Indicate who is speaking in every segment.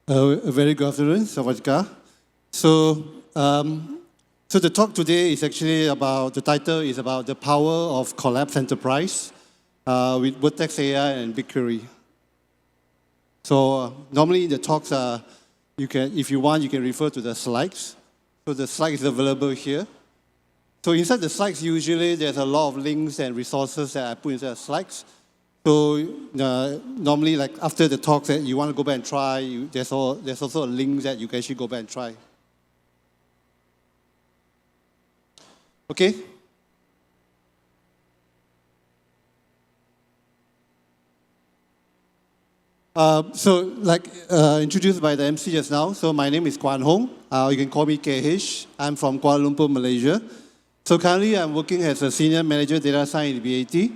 Speaker 1: A very good afternoon, Sawadika. So the talk today is actually about, the title is about the power of Colab Enterprise with Vertex AI and BigQuery. So normally the talks are, if you want, you can refer to the slides. So the slide is available here. So inside the slides, usually there's a lot of links and resources that I put inside the slides. So normally, like after the talk that you want to go back and try, there's also a link that you can actually go back and try. Okay. Introduced by the MC just now. So my name is Kuan Hoong. You can call me KH. I'm from Kuala Lumpur, Malaysia. So currently, I'm working as a senior manager data science in BAT.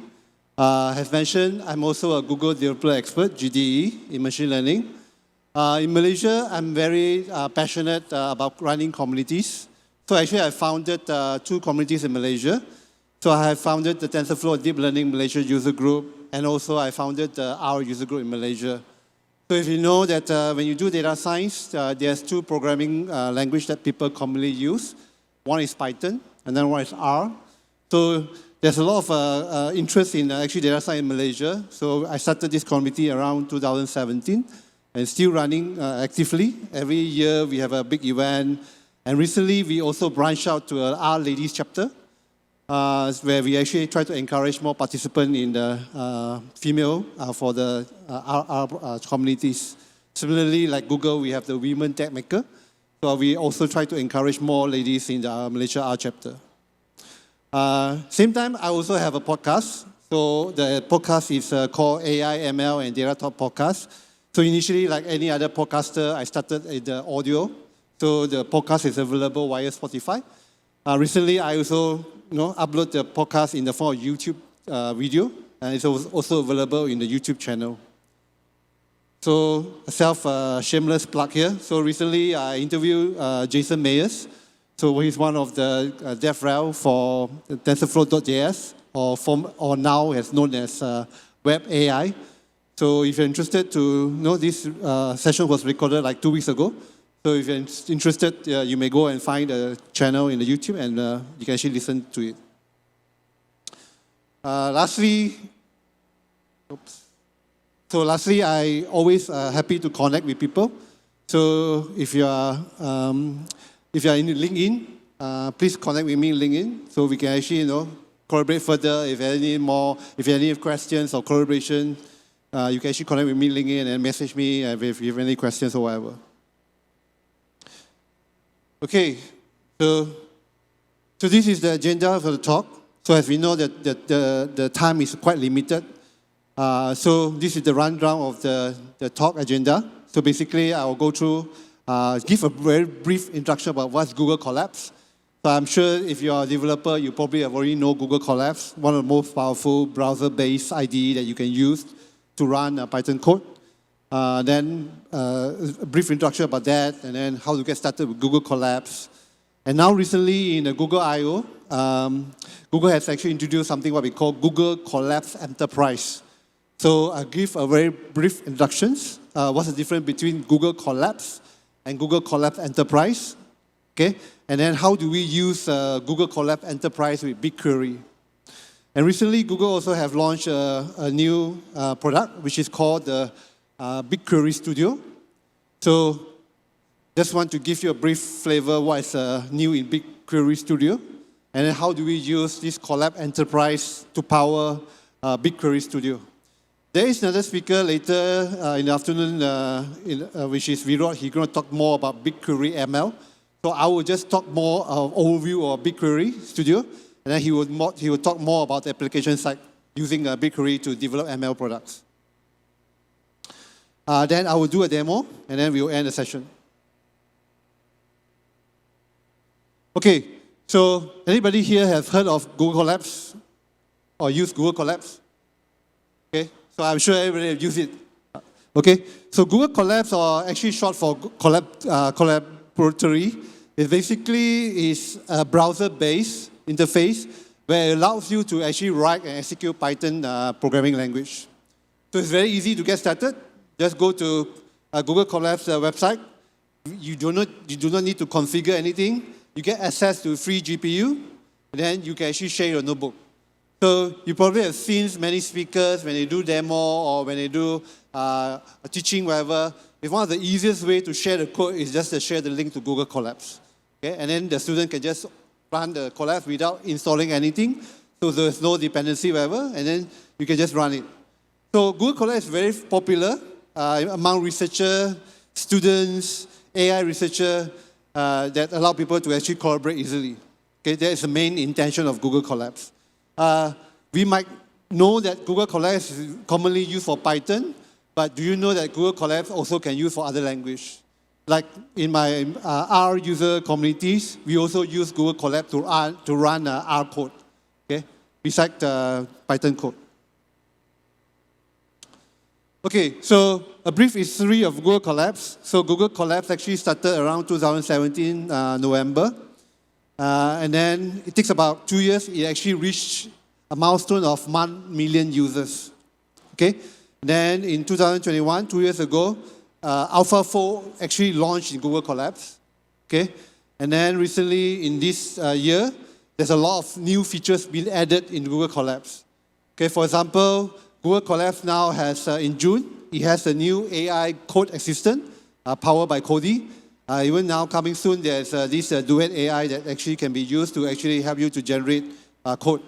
Speaker 1: As mentioned, I'm also a Google developer expert, GDE, in machine learning. In Malaysia, I'm very passionate about running communities. So actually, I founded 2 communities in Malaysia. So I have founded the TensorFlow Deep Learning Malaysia user group, and also I founded the R user group in Malaysia. So if you know that when you do data science, there's 2 programming languages that people commonly use. One is Python, and then one is R. So there's a lot of interest in actually data science in Malaysia. So I started this community around 2017 and still running actively. Every year we have a big event. And recently we also branched out to an R Ladies chapter where we actually try to encourage more participants in the female for the R communities. Similarly, like Google, we have the Women Tech Maker. So we also try to encourage more ladies in the Malaysia R chapter. Same time, I also have a podcast. So the podcast is called AI, ML, and Data Talk Podcast. So initially, like any other podcaster, I started in the audio. So the podcast is available via Spotify. Recently, I also upload the podcast in the form of YouTube video, and it's also available in the YouTube channel. So shameless plug here. So recently, I interviewed Jason Mayers. So he's one of the DevRel for TensorFlow.js, or now is known as Web AI. So if you're interested to know, this session was recorded like 2 weeks ago. So if you're interested, you may go and find the channel in the YouTube, and you can actually listen to it. Lastly, I always happy to connect with people. So if you are in LinkedIn, please connect with me in LinkedIn so we can actually collaborate further. If you have any questions or collaboration, you can actually connect with me in LinkedIn and message me if you have any questions or whatever. Okay, so this is the agenda for the talk. So as we know that the time is quite limited, so this is the rundown of the talk agenda. So basically, I will go through, give a very brief introduction about what's Google Colab. So I'm sure if you're a developer, you probably already know Google Colab, one of the most powerful browser-based IDE that you can use to run Python code. Then a brief introduction about that, and then how to get started with Google Colab. And now recently in the Google I/O, Google has actually introduced something what we call Google Colab Enterprise. So I'll give a very brief introduction. What's the difference between Google Colab and Google Colab Enterprise? Okay, and then how do we use Google Colab Enterprise with BigQuery? And recently, Google also have launched a new product, which is called the BigQuery Studio. So just want to give you a brief flavor what is new in BigQuery Studio, and then how do we use this Colab Enterprise to power BigQuery Studio. There is another speaker later in the afternoon, which is Virod. He's going to talk more about BigQuery ML. So I will just talk more overview of BigQuery Studio, and then he will talk more about the application side using BigQuery to develop ML products. Then I will do a demo, and then we will end the session. Okay, so anybody here have heard of Google Colab or used Google Colab? Okay, so I'm sure everybody have used it. Okay, so Google Colab, or actually short for Collaboratory, it basically is a browser-based interface where it allows you to actually write and execute Python programming language. So it's very easy to get started. Just go to Google Colab's website. You do not need to configure anything. You get access to free GPU, and then you can actually share your notebook. So you probably have seen many speakers when they do demo or when they do a teaching, whatever. If one of the easiest way to share the code is just to share the link to Google Colabs. Okay? And then the student can just run the Colab without installing anything. So there's no dependency, whatever, and then you can just run it. So Google Colab is very popular among researchers, students, AI researchers that allow people to actually collaborate easily. Okay? That is the main intention of Google Colabs. We might know that Google Colab is commonly used for Python, but do you know that Google Colab also can use for other languages? Like in my R user communities, we also use Google Colab to run R code, okay, besides the Python code. Okay, so a brief history of Google Colabs. So Google Colabs actually started around 2017, November. And then it takes about 2 years, it actually reached a milestone of 1 million users. Okay? Then in 2021, 2 years ago, Alpha 4 actually launched in Google Colabs. Okay? And then recently in this year, there's a lot of new features being added in Google Colabs. Okay, for example, Google Colabs now has, in June, it has a new AI code assistant powered by Cody. Even now, coming soon, there's this Duet AI that actually can be used to actually help you to generate code.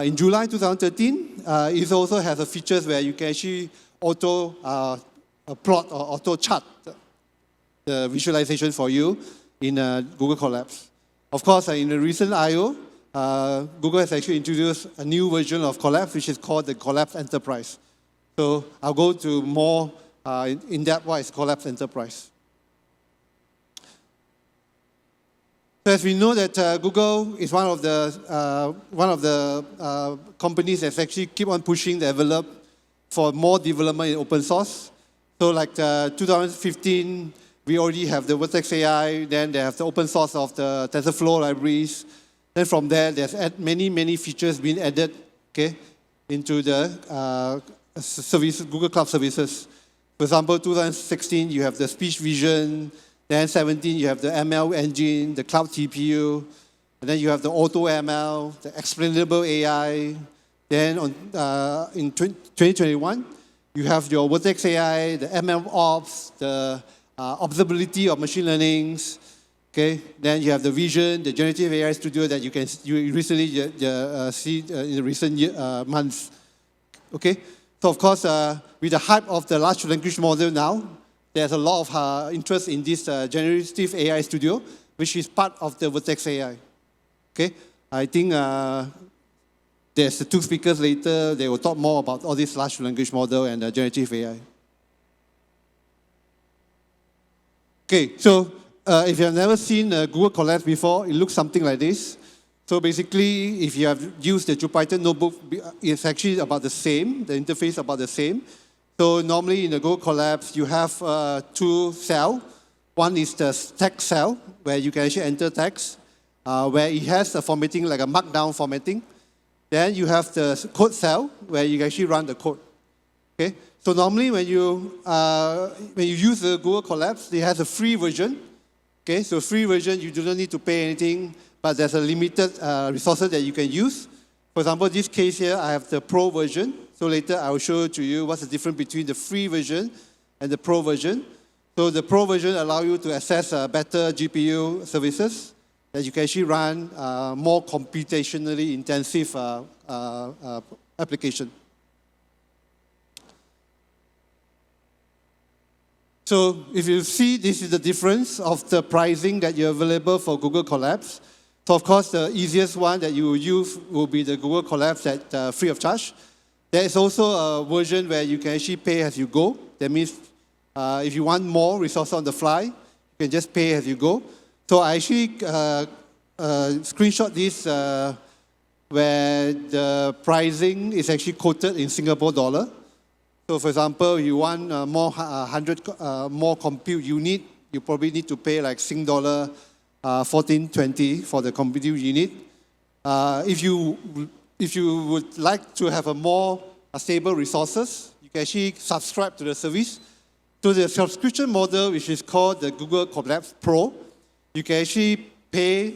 Speaker 1: In July 2013, it also has a features where you can actually auto plot or auto chart the visualization for you in Google Colabs. Of course, in the recent I/O, Google has actually introduced a new version of Colabs, which is called the Colabs Enterprise. So I'll go to more in depth what is Colabs Enterprise. So as we know that Google is one of the companies that actually keep on pushing the envelope for more development in open source. So like 2015, we already have the Vertex AI, then they have the open source of the TensorFlow libraries. Then from there, there's many features being added, okay, into the Google Cloud services. For example, 2016, you have the speech vision. Then 17, you have the ML engine, the cloud TPU. And then you have the auto ML, the explainable AI. Then in 2021, you have your Vertex AI, the ML Ops, the observability of machine learnings. Okay, then you have the vision, the generative AI studio that you recently see in the recent months. Okay, so of course, with the hype of the large language model now, there's a lot of interest in this generative AI studio, which is part of the Vertex AI. Okay, I think there's the 2 speakers later. They will talk more about all this large language model and generative AI. Okay, so if you have never seen Google Colabs before, it looks something like this. So basically, if you have used the Jupyter notebook, it's actually about the same. The interface about the same. So normally in the Google Colabs, you have 2 cells. One is the text cell, where you can actually enter text, where it has the formatting like a markdown formatting. Then you have the code cell, where you can actually run the code. Okay? So normally when you use the Google Colabs, it has a free version. Okay? So free version, you do not need to pay anything, but there's a limited resources that you can use. For example, this case here, I have the Pro version. So later I will show to you what's the difference between the free version and the Pro version. So the Pro version allows you to access better GPU services that you can actually run more computationally intensive application. So if you see, this is the difference of the pricing that you're available for Google Colabs. So of course, the easiest one that you will use will be the Google Colabs at free of charge. There is also a version where you can actually pay as you go. That means if you want more resources on the fly, you can just pay as you go. So I actually screenshot this where the pricing is actually quoted in Singapore dollar. So for example, you want more compute unit, you probably need to pay like Sing dollar 1420 for the compute unit. If you would like to have a more stable resources, you can actually subscribe to the service. So the subscription model, which is called the Google Colab Pro, you can actually pay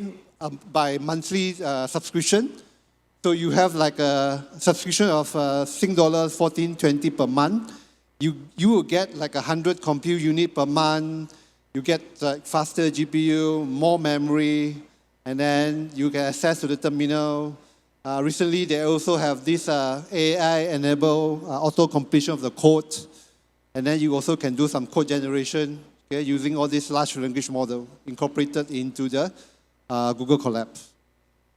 Speaker 1: by monthly subscription. So you have like a subscription of Sing dollars 14.20 per month. You will get like 100 compute unit per month. You get like faster GPU, more memory, and then you can access to the terminal. Recently, they also have this AI-enabled auto-completion of the code. And then you also can do some code generation, okay, using all this large language model incorporated into the Google Colab.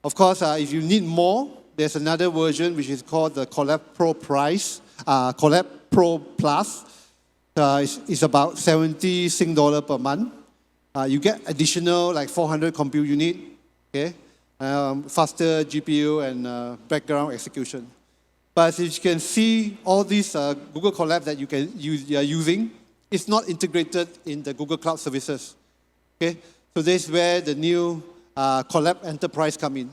Speaker 1: Of course, if you need more, there's another version which is called the Colab Pro Colab Pro Plus. It's about 70 Sing dollar per month. You get additional like 400 compute unit, okay, faster GPU and background execution. But as you can see, all these Google Colab that you are using is not integrated in the Google Cloud Services. Okay, so this is where the new Colab Enterprise come in.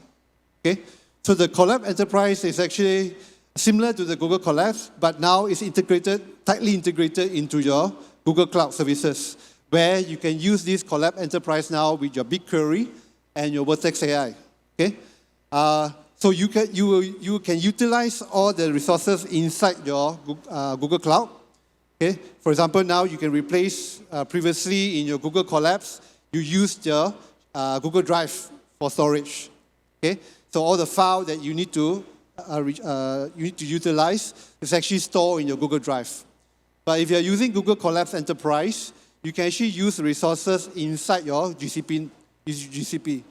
Speaker 1: Okay, so the Colab Enterprise is actually similar to the Google Colab, but now it's tightly integrated into your Google Cloud Services, where you can use this Colab Enterprise now with your BigQuery and your Vertex AI. Okay, so you can utilize all the resources inside your Google Cloud. Okay, for example, now you can replace previously in your Google Colabs, you used your Google Drive for storage. Okay, so all the file that you need to utilize is actually stored in your Google Drive. But if you're using Google Colab Enterprise, you can actually use the resources inside your GCP.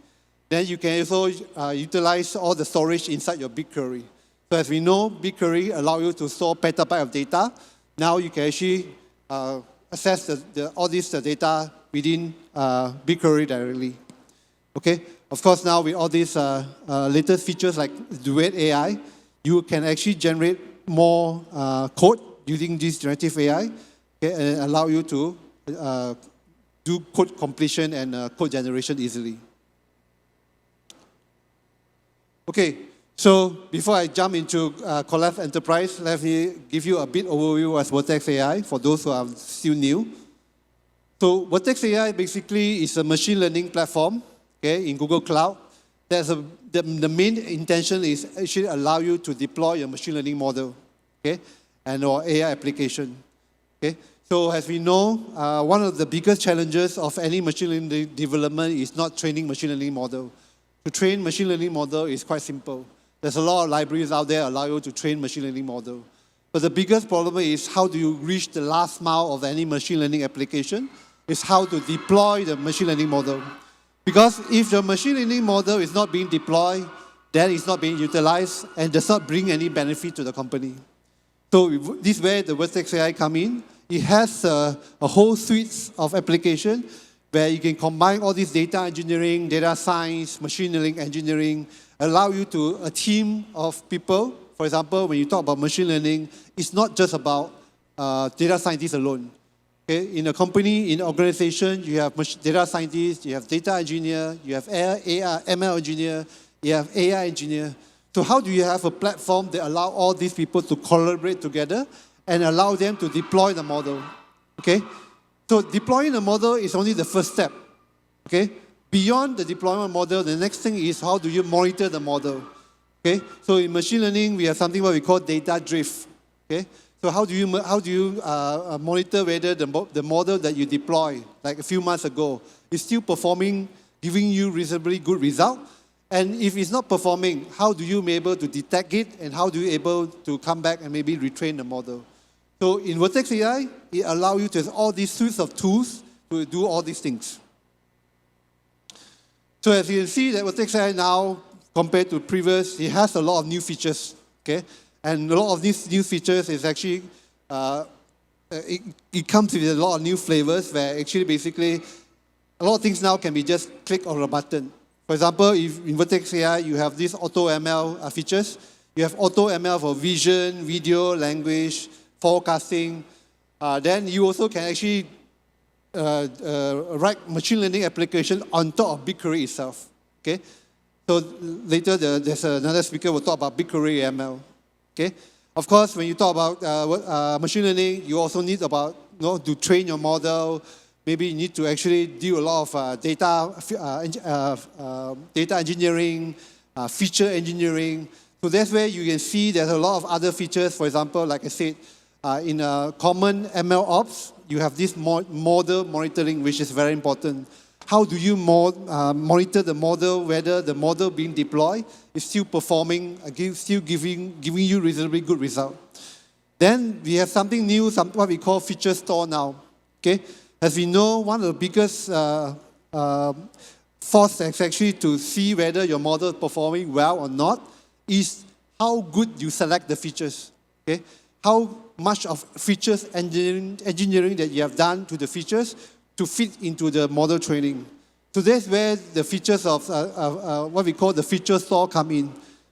Speaker 1: Then you can also utilize all the storage inside your BigQuery. So as we know, BigQuery allows you to store petabyte of data. Now you can actually access all this data within BigQuery directly. Okay. Of course, now with all these latest features like Duet AI, you can actually generate more code using this generative AI, okay, and allow you to do code completion and code generation easily. Okay, so before I jump into Colab Enterprise, let me give you a bit overview as Vertex AI for those who are still new. So Vertex AI basically is a machine learning platform, okay, in Google Cloud. The main intention is actually allow you to deploy your machine learning model, okay, and or AI application. Okay, so as we know, one of the biggest challenges of any machine learning development is not training machine learning model. To train machine learning model is quite simple. There's a lot of libraries out there allow you to train machine learning model. But the biggest problem is how do you reach the last mile of any machine learning application? Is how to deploy the machine learning model. Because if the machine learning model is not being deployed, then it's not being utilized and does not bring any benefit to the company. So this is where the Vertex AI come in. It has a whole suite of application where you can combine all this data engineering, data science, machine learning engineering, allow you to a team of people. For example, when you talk about machine learning, it's not just about data scientists alone. Okay? In a company, in an organization, you have data scientists, you have data engineer, you have ML engineer, you have AI engineer. So how do you have a platform that allow all these people to collaborate together and allow them to deploy the model? Okay? So deploying the model is only the first step. Okay? Beyond the deployment model, the next thing is how do you monitor the model? Okay? So in machine learning, we have something what we call data drift. Okay? So how do you monitor whether the model that you deploy, like a few months ago, is still performing, giving you reasonably good result? And if it's not performing, how do you be able to detect it, and how do you able to come back and maybe retrain the model? So in Vertex AI, it allows you to have all these suites of tools to do all these things. So as you can see, that Vertex AI now, compared to previous, it has a lot of new features. Okay? And a lot of these new features is actually, it comes with a lot of new flavors where actually basically a lot of things now can be just click on a button. For example, if in Vertex AI you have these auto ML features, you have auto ML for vision, video, language, forecasting. Then you also can actually write machine learning application on top of BigQuery itself. Okay? So later there's another speaker who will talk about BigQuery ML. Okay? Of course, when you talk about machine learning, you also need about to train your model. Maybe you need to actually do a lot of data engineering, feature engineering. So that's where you can see there's a lot of other features. For example, like I said, in common ML ops, you have this model monitoring, which is very important. How do you monitor the model, whether the model being deployed is still performing, still giving you reasonably good result. Then we have something new, what we call feature store now. Okay, as we know, one of the biggest force is actually to see whether your model is performing well or not is how good you select the features. Okay, how much of features engineering that you have done to the features to fit into the model training. So that's where the features of what we call the feature store come in.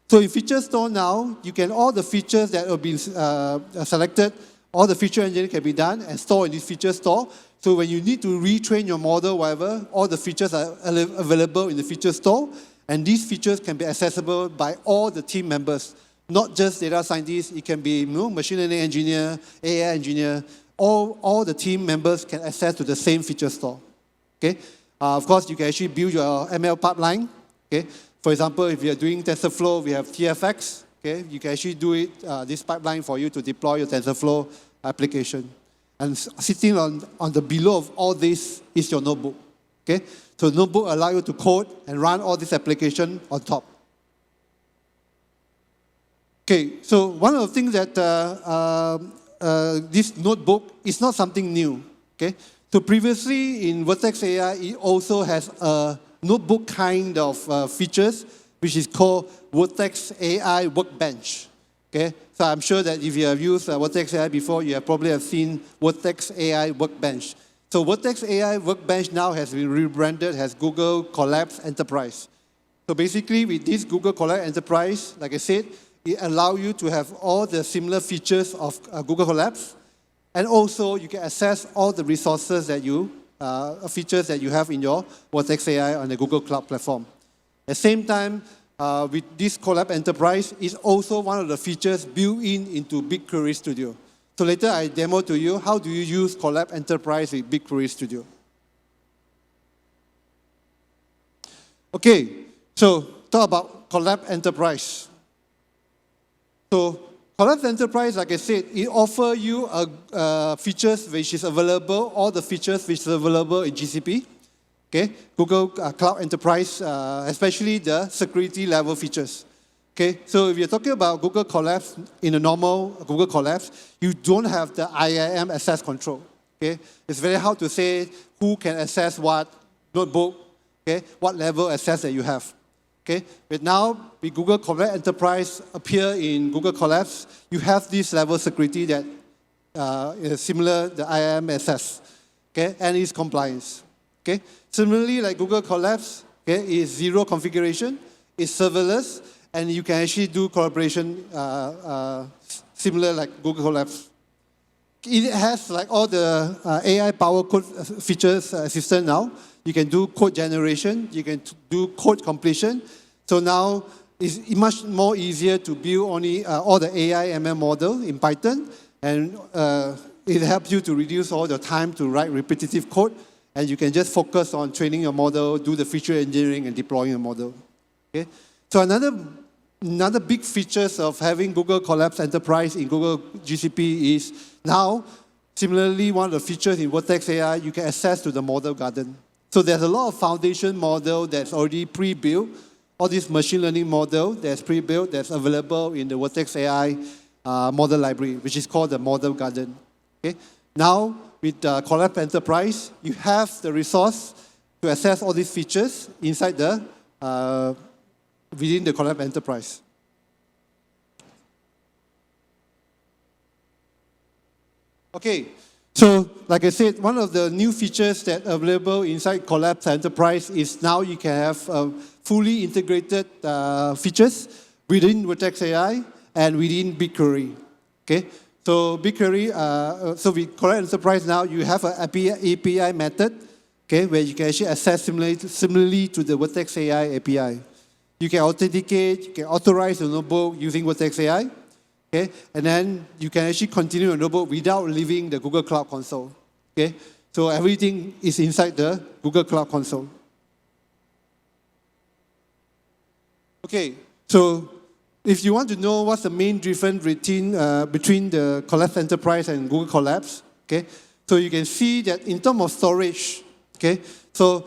Speaker 1: So in feature store now, you can, all the features that have been selected, all the feature engineering can be done and stored in this feature store. So when you need to retrain your model, whatever, all the features are available in the feature store, and these features can be accessible by all the team members, not just data scientists. It can be machine learning engineer, AI engineer. All the team members can access to the same feature store. Okay? Of course, you can actually build your ML pipeline. Okay? For example, if you're doing TensorFlow, we have TFX. Okay? You can actually do it, this pipeline for you to deploy your TensorFlow application. And sitting on the below of all this is your notebook. Okay? So the notebook allows you to code and run all this application on top. Okay, so one of the things that this notebook is not something new. Okay, so previously in Vertex AI, it also has a notebook kind of features, which is called Vertex AI Workbench. Okay, so I'm sure that if you have used Vertex AI before, you have probably seen Vertex AI Workbench. So Vertex AI Workbench now has been rebranded as Google Colab Enterprise. So basically, with this Google Colab Enterprise, like I said, it allows you to have all the similar features of Google Colab, and also you can access all the resources that features that you have in your Vertex AI on the Google Cloud Platform. At the same time, with this Colab Enterprise, is also one of the features built into BigQuery Studio. So later I demo to you how do you use Colab Enterprise with BigQuery Studio. Okay, so talk about Colab Enterprise. So Colab Enterprise, like I said, it offers you features which is available, all the features which is available in GCP. Okay, Google Cloud Enterprise, especially the security level features. Okay, so if you're talking about Google Colab, in a normal Google Colab, you don't have the IAM access control. Okay, it's very hard to say who can access what notebook, okay, what level access that you have. Okay, but now with Google Colab Enterprise appear in Google Colab, you have this level of security that is similar the IAM access, okay, and is compliance. Okay, similarly like Google Colab, okay, is zero configuration, it's serverless, and you can actually do collaboration similar like Google Colab. It has like all the AI power code features assistant now. You can do code generation, you can do code completion. So now it's much more easier to build only all the AI ML model in Python, and it helps you to reduce all the time to write repetitive code, and you can just focus on training your model, do the feature engineering, and deploying your model. Okay? So another big features of having Google Colab Enterprise in Google GCP is now, similarly, one of the features in Vertex AI, you can access to the model garden. So there's a lot of foundation model that's already pre-built, all this machine learning model that's pre-built, that's available in the Vertex AI model library, which is called the model garden. Okay? Now, with Colab Enterprise, you have the resource to access all these features inside the within the Colab Enterprise. Okay, so like I said, one of the new features that are available inside Colab Enterprise is now you can have fully integrated features within Vertex AI and within BigQuery. Okay, so BigQuery, so with Colab Enterprise now you have an API method, okay, where you can actually access similarly to the Vertex AI API. You can authenticate, you can authorize the notebook using Vertex AI. Okay? And then you can actually continue your notebook without leaving the Google Cloud Console. Okay? So everything is inside the Google Cloud Console. Okay, so if you want to know what's the main difference between the Colab Enterprise and Google Colabs, okay, so you can see that in terms of storage, okay, so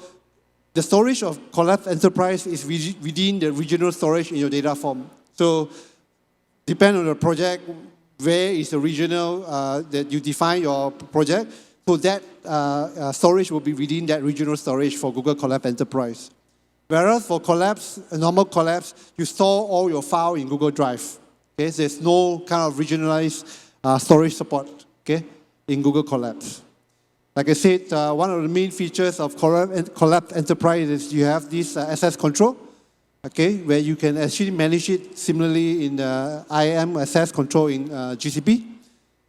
Speaker 1: the storage of Colab Enterprise is within the regional storage in your data form. So depend on the project, where is the regional that you define your project, so that storage will be within that regional storage for Google Colab Enterprise. Whereas for Collabs, normal Collabs, you store all your file in Google Drive. Okay, so there's no kind of regionalized storage support, okay, in Google Collabs. Like I said, one of the main features of Colab Enterprise is you have this access control, okay, where you can actually manage it similarly in the IAM access control in GCP.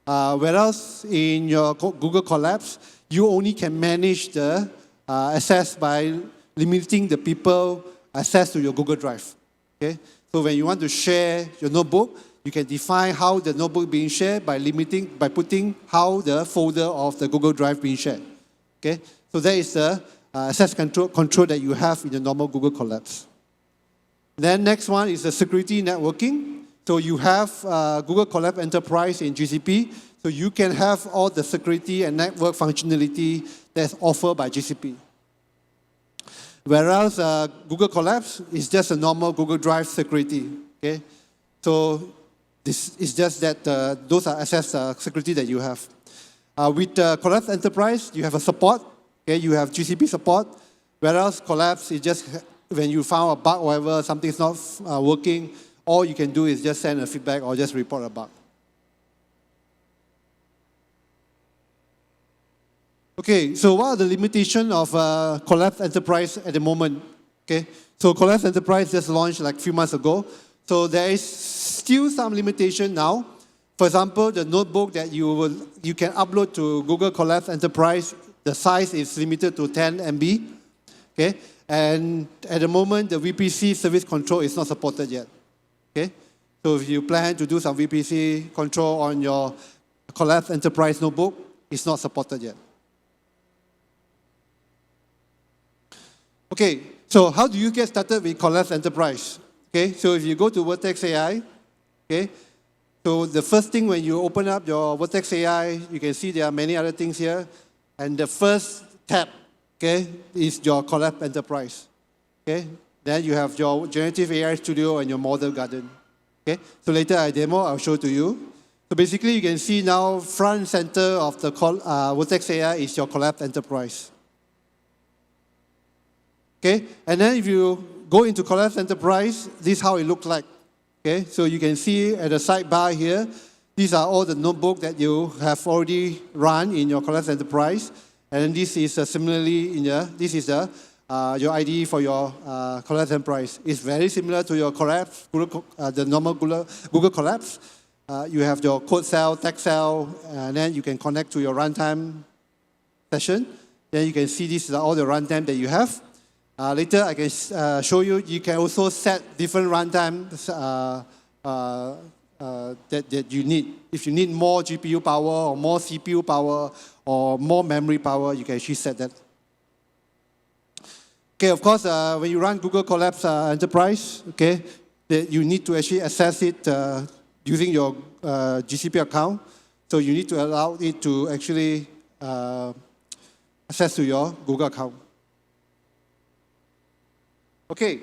Speaker 1: Whereas in your Google Collabs, you only can manage the access by limiting the people access to your Google Drive. Okay? So when you want to share your notebook, you can define how the notebook being shared by putting how the folder of the Google Drive being shared. Okay? So that is the access control that you have in the normal Google Collabs. Then next one is the security networking. So you have Google Colab Enterprise in GCP, so you can have all the security and network functionality that's offered by GCP. Whereas Google Colabs is just a normal Google Drive security. Okay, so this is just that those are access security that you have. With Colabs Enterprise, you have a support. Okay, you have GCP support. Whereas Colabs is just when you found a bug, or whatever, something's not working, all you can do is just send a feedback or just report a bug. Okay, so what are the limitations of Colab Enterprise at the moment? Okay, so Colab Enterprise just launched like a few months ago. So there is still some limitation now. For example, the notebook that you can upload to Google Colab Enterprise, the size is limited to 10 MB. Okay, and at the moment, the VPC service control is not supported yet. Okay, so if you plan to do some VPC control on your Colab Enterprise notebook, it's not supported yet. Okay, so how do you get started with Colab Enterprise? Okay, so if you go to Vertex AI, okay, so the first thing when you open up your Vertex AI, you can see there are many other things here, and the first tab, okay, is your Colab Enterprise. Okay, then you have your Generative AI Studio and your Model Garden. Okay, so later I demo, I'll show to you. So basically, you can see now front and center of the Vertex AI is your Colab Enterprise. Okay, and then if you go into Colab Enterprise, this is how it looks like. Okay, so you can see at the sidebar here, these are all the notebooks that you have already run in your Colab Enterprise, and this is similarly this is your IDE for your Colab Enterprise. It's very similar to your Colab, the normal Google Colabs. You have your code cell, text cell, and then you can connect to your runtime session. Then you can see this is all the runtime that you have. Later, I can show you, you can also set different runtimes that you need. If you need more GPU power or more CPU power or more memory power, you can actually set that. Okay, of course, when you run Google Colab Enterprise, okay, you need to actually access it using your GCP account. So you need to allow it to actually access to your Google account. Okay,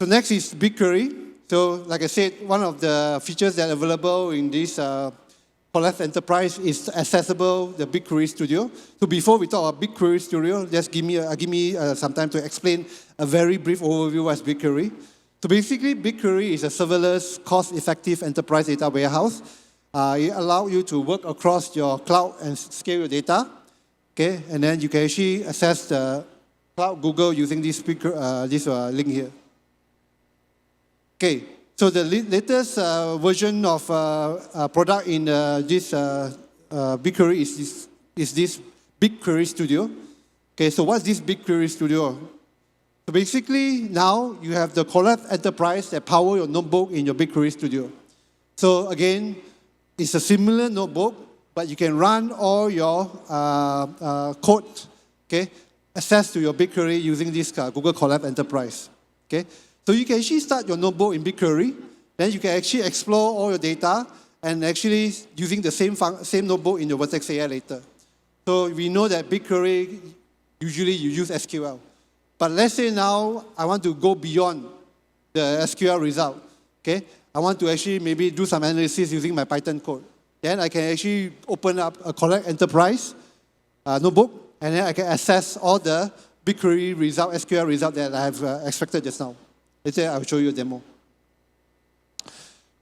Speaker 1: so next is BigQuery. So like I said, one of the features that are available in this Colab Enterprise is accessible, the BigQuery Studio. So before we talk about BigQuery Studio, just give me some time to explain a very brief overview of what's BigQuery. So basically, BigQuery is a serverless, cost-effective enterprise data warehouse. It allows you to work across your cloud and scale your data. Okay, and then you can actually access the Cloud Google using this link here. Okay, so the latest version of product in this BigQuery is this BigQuery Studio. Okay, so what's this BigQuery Studio? So basically, now you have the Colab Enterprise that power your notebook in your BigQuery Studio. So again, it's a similar notebook, but you can run all your code, okay, access to your BigQuery using this Google Colab Enterprise. Okay, so you can actually start your notebook in BigQuery, then you can actually explore all your data and actually using the same notebook in your Vertex AI later. So we know that BigQuery, usually you use SQL. But let's say now I want to go beyond the SQL result. Okay, I want to actually maybe do some analysis using my Python code. Then I can actually open up a Colab Enterprise notebook, and then I can access all the BigQuery result, SQL result that I have extracted just now. Let's say I'll show you a demo.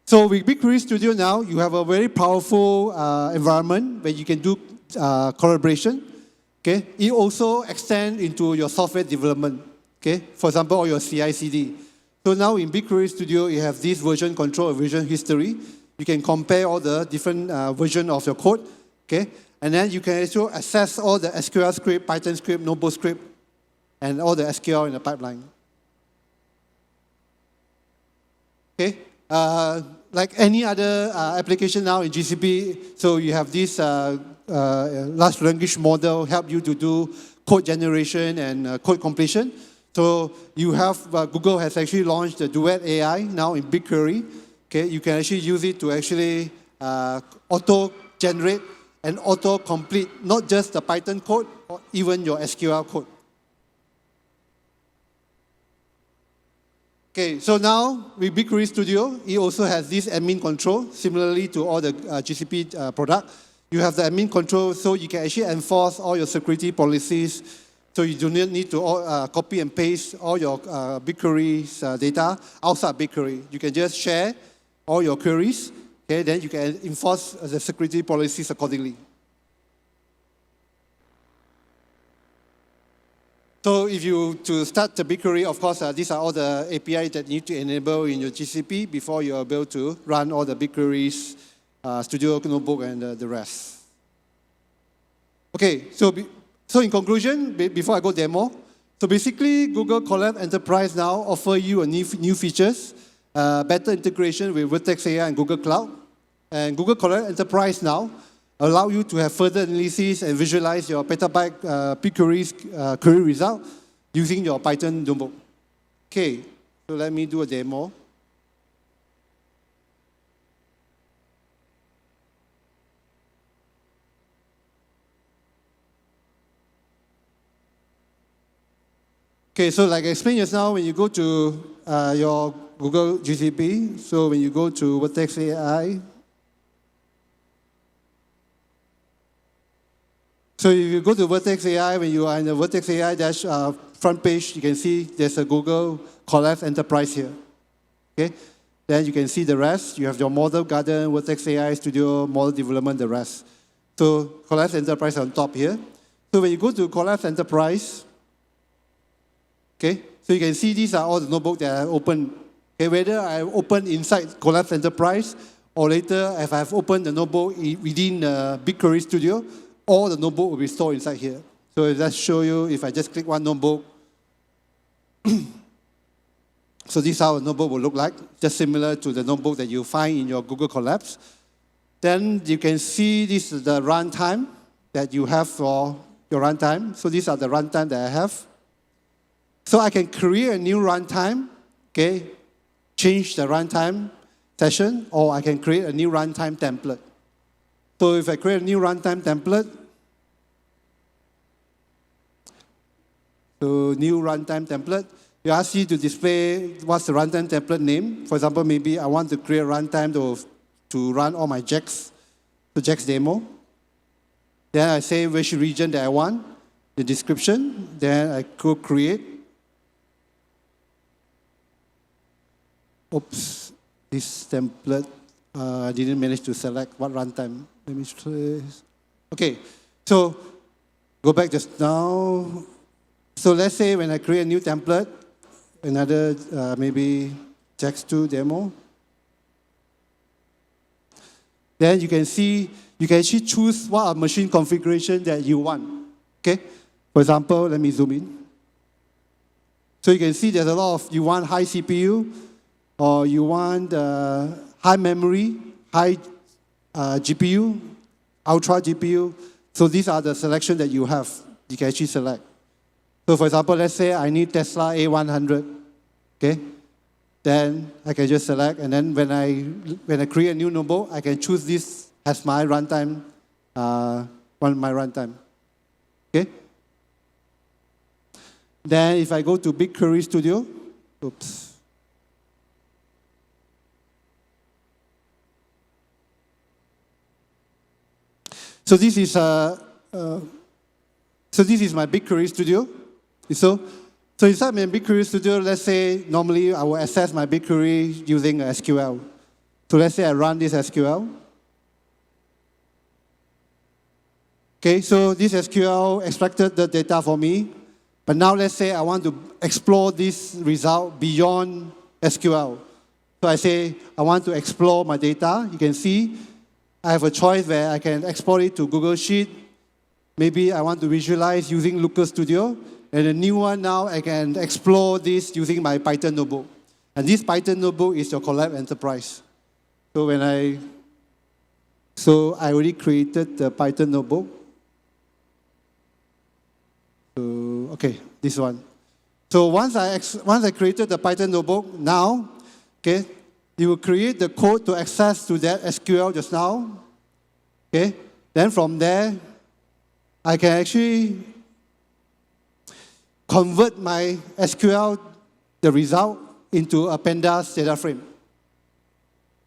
Speaker 1: So with BigQuery Studio now, you have a very powerful environment where you can do collaboration. Okay, it also extends into your software development. Okay, for example, or your CI/CD. So now in BigQuery Studio, you have this version control or version history. You can compare all the different versions of your code. Okay, and then you can also access all the SQL script, Python script, notebook script, and all the SQL in the pipeline. Okay, like any other application now in GCP, so you have this large language model help you to do code generation and code completion. So you have, Google has actually launched the Duet AI now in BigQuery. Okay, you can actually use it to actually auto-generate and auto-complete not just the Python code, or even your SQL code. Okay, so now with BigQuery Studio, it also has this admin control, similarly to all the GCP product. You have the admin control, so you can actually enforce all your security policies. So you do not need to copy and paste all your BigQuery's data outside BigQuery. You can just share all your queries, okay, then you can enforce the security policies accordingly. So if you, to start the BigQuery, of course, these are all the APIs that you need to enable in your GCP before you're able to run all the BigQuery's Studio Notebook and the rest. Okay, so in conclusion, before I go demo, so basically Google Colab Enterprise now offer you a new features, better integration with Vertex AI and Google Cloud. And Google Colab Enterprise now allow you to have further analysis and visualize your petabyte BigQuery's query result using your Python notebook. Okay, so let me do a demo. Okay, so like I explained just now, when you go to your Google GCP, so when you go to Vertex AI, so if you go to Vertex AI, when you are in the Vertex AI front page, you can see there's a Google Colab Enterprise here. Okay, then you can see the rest. You have your Model Garden, Vertex AI Studio, Model Development, the rest. So Colab Enterprise on top here. So when you go to Colab Enterprise, okay, so you can see these are all the notebooks that I opened. Okay, whether I open inside Colab Enterprise or later if I've opened the notebook within BigQuery Studio, all the notebook will be stored inside here. So let's show you if I just click one notebook. So this is how a notebook will look like, just similar to the notebook that you find in your Google Colabs. Then you can see this is the runtime that you have for your runtime. So these are the runtime that I have. So I can create a new runtime, okay, change the runtime session, or I can create a new runtime template. So if I create a new runtime template, so new runtime template, you ask you to display what's the runtime template name. For example, maybe I want to create a runtime to run all my JAX, the JAX demo. Then I say which region that I want, the description. Then I go create. Oops, this template, I didn't manage to select what runtime. Let me try. Okay, so go back just now. So let's say when I create a new template, another maybe JAX2 demo. Then you can see, you can actually choose what machine configuration that you want. Okay, for example, let me zoom in. So you can see there's a lot of, you want high CPU, or you want high memory, high GPU, ultra GPU. So these are the selection that you have. You can actually select. So for example, let's say I need Tesla A100. Okay? Then I can just select, and then when I create a new notebook, I can choose this as my runtime, my runtime. Okay? Then if I go to BigQuery Studio, oops. So this is my BigQuery Studio. So inside my BigQuery Studio, let's say normally I will access my BigQuery using SQL. So let's say I run this SQL. Okay, so this SQL extracted the data for me. But now let's say I want to explore this result beyond SQL. So I say I want to explore my data. You can see I have a choice where I can export it to Google Sheet. Maybe I want to visualize using Looker Studio. And the new one now, I can explore this using my Python notebook. And this Python notebook is your Colab Enterprise. So I already created the Python notebook. So, okay, this one. So once I created the Python notebook, now, okay, you will create the code to access to that SQL just now. Okay, then from there, I can actually convert my SQL, the result, into a pandas data frame.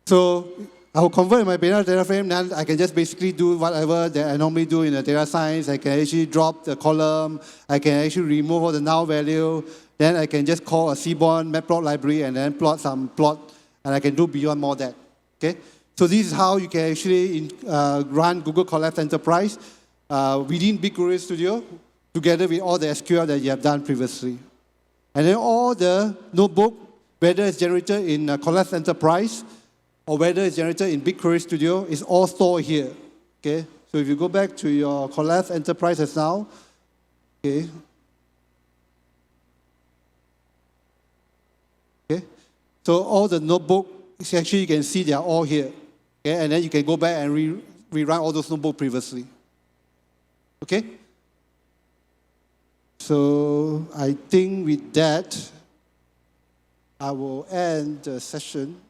Speaker 1: So I will convert my pandas data frame, then I can just basically do whatever that I normally do in the data science. I can actually drop the column. I can actually remove all the null value. Then I can just call a Seaborn matplot library and then plot some plot, and I can do beyond more that. Okay? So this is how you can actually run Google Colab Enterprise within BigQuery Studio, together with all the SQL that you have done previously. And then all the notebook, whether it's generated in Colab Enterprise or whether it's generated in BigQuery Studio, is all stored here. Okay? So if you go back to your Colab Enterprise as now, okay? Okay? So all the notebook, actually you can see they are all here. Okay? And then you can go back and rerun all those notebooks previously. Okay? So I think with that, I will end the session.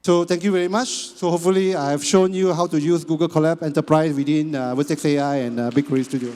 Speaker 1: So thank you very much. So hopefully I have shown you how to use Google Colab Enterprise within Vertex AI and BigQuery Studio.